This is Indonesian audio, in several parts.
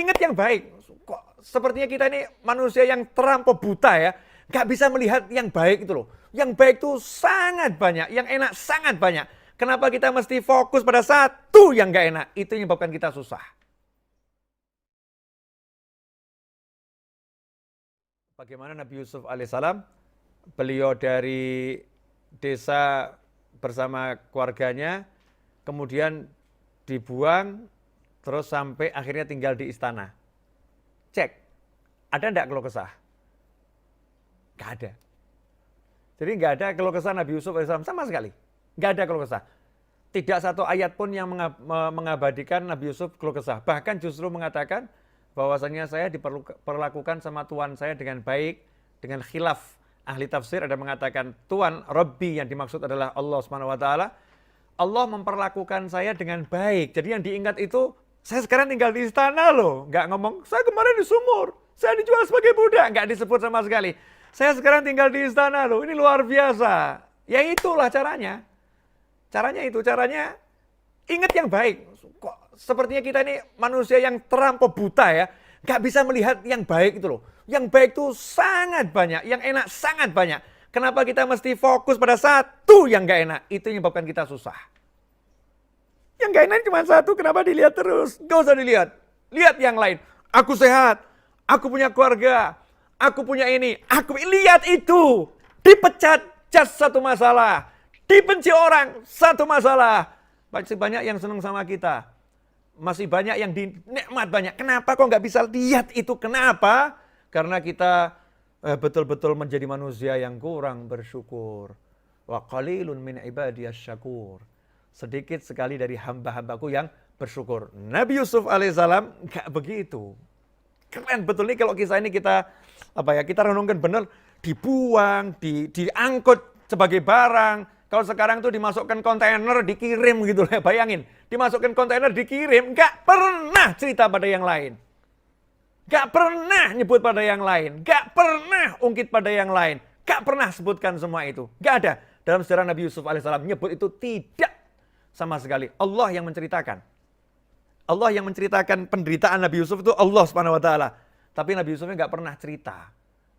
Ingat yang baik. Kok sepertinya kita ini manusia yang terlampau buta ya. Gak bisa melihat yang baik itu loh. Yang baik itu sangat banyak, yang enak sangat banyak. Kenapa kita mesti fokus pada satu yang gak enak? Itu yang menyebabkan kita susah. Bagaimana Nabi Yusuf alaihissalam, beliau dari desa bersama keluarganya, kemudian dibuang, terus sampai akhirnya tinggal di istana. Cek, ada enggak keluh kesah? Enggak ada. Jadi enggak ada keluh kesah Nabi Yusuf alaihissalam sama sekali. Enggak ada keluh kesah. Tidak satu ayat pun yang mengabadikan Nabi Yusuf keluh kesah. Bahkan justru mengatakan bahwasanya saya diperlakukan sama Tuhan saya dengan baik, dengan khilaf. Ahli tafsir ada mengatakan Tuhan Rabbi yang dimaksud adalah Allah SWT. Allah memperlakukan saya dengan baik. Jadi yang diingat itu, saya sekarang tinggal di istana loh. Nggak ngomong, saya kemarin di sumur, saya dijual sebagai budak. Nggak disebut sama sekali. Saya sekarang tinggal di istana loh, ini luar biasa. Ya itulah caranya. Caranya ingat yang baik. Kok sepertinya kita ini manusia yang terlampau buta ya. Nggak bisa melihat yang baik itu loh. Yang baik itu sangat banyak, yang enak sangat banyak. Kenapa kita mesti fokus pada satu yang nggak enak? Itu yang menyebabkan kita susah. Yang nggak enak cuma satu, kenapa dilihat terus? Nggak usah dilihat. Lihat yang lain. Aku sehat, aku punya keluarga, aku punya ini. Lihat itu. Dipecat, just satu masalah. Dibenci orang, satu masalah. Masih banyak yang senang sama kita. Masih banyak yang dinikmat banyak. Kenapa kok nggak bisa lihat itu? Kenapa? Karena kita betul-betul menjadi manusia yang kurang bersyukur. Wa qalilun min ibadiyas syakur. Sedikit sekali dari hamba-hambaku yang bersyukur. Nabi Yusuf alaihissalam nggak begitu. Keren betul nih kalau kisah ini kita renungkan benar. Dibuang, diangkut sebagai barang. Kalau sekarang tuh dimasukkan kontainer, dikirim gitu ya, bayangin. Dimasukkan kontainer, dikirim, nggak pernah cerita pada yang lain. Nggak pernah nyebut pada yang lain. Nggak pernah ungkit pada yang lain. Nggak pernah sebutkan semua itu. Nggak ada. Dalam sejarah Nabi Yusuf alaihissalam nyebut itu tidak sama sekali. Allah yang menceritakan. Allah yang menceritakan penderitaan Nabi Yusuf itu Allah SWT. Tapi Nabi Yusufnya nggak pernah cerita.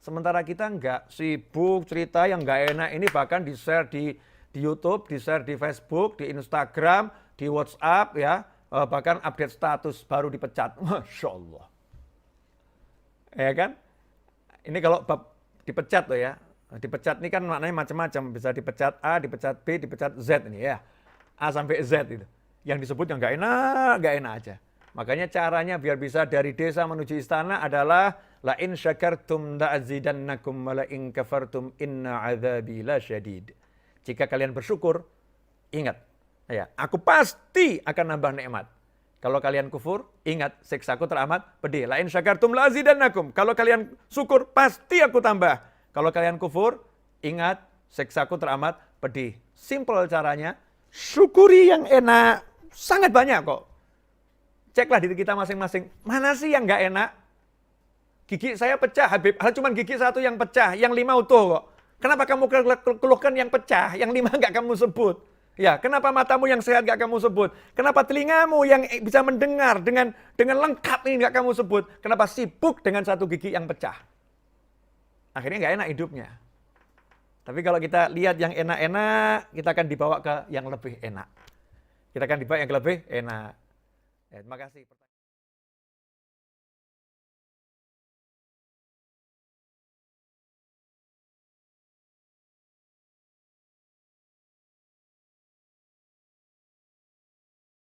Sementara kita nggak sibuk cerita yang nggak enak ini, bahkan di-share di YouTube, di-share di Facebook, di Instagram, di WhatsApp ya, bahkan update status baru dipecat. Masya Allah. Ya kan? Ini kalau bab dipecat loh ya. Dipecat ini kan maknanya macam-macam. Bisa dipecat A, dipecat B, dipecat Z ini ya. A sampai Z itu. Yang disebut yang nggak enak aja. Makanya caranya biar bisa dari desa menuju istana adalah la in syakartum la'azidannakum wa la in kafartum inna 'adzabi lasyadid. Jika kalian bersyukur, ingat, ya, aku pasti akan nambah nikmat. Kalau kalian kufur, ingat, siksaku teramat pedih. La in syakartum la'azidannakum. Kalau kalian syukur, pasti aku tambah. Kalau kalian kufur, ingat, siksaku teramat pedih. Simple caranya, syukuri yang enak. Sangat banyak kok. Ceklah diri kita masing-masing. Mana sih yang nggak enak? Gigi saya pecah, Habib. Cuma gigi satu yang pecah, yang 5 utuh kok. Kenapa kamu keluhkan yang pecah, yang 5 nggak kamu sebut? Ya, kenapa matamu yang sehat nggak kamu sebut? Kenapa telingamu yang bisa mendengar dengan lengkap ini nggak kamu sebut? Kenapa sibuk dengan satu gigi yang pecah? Akhirnya nggak enak hidupnya. Tapi kalau kita lihat yang enak-enak, kita akan dibawa ke yang lebih enak. Kita akan dibawa yang lebih enak. Ya, terima kasih.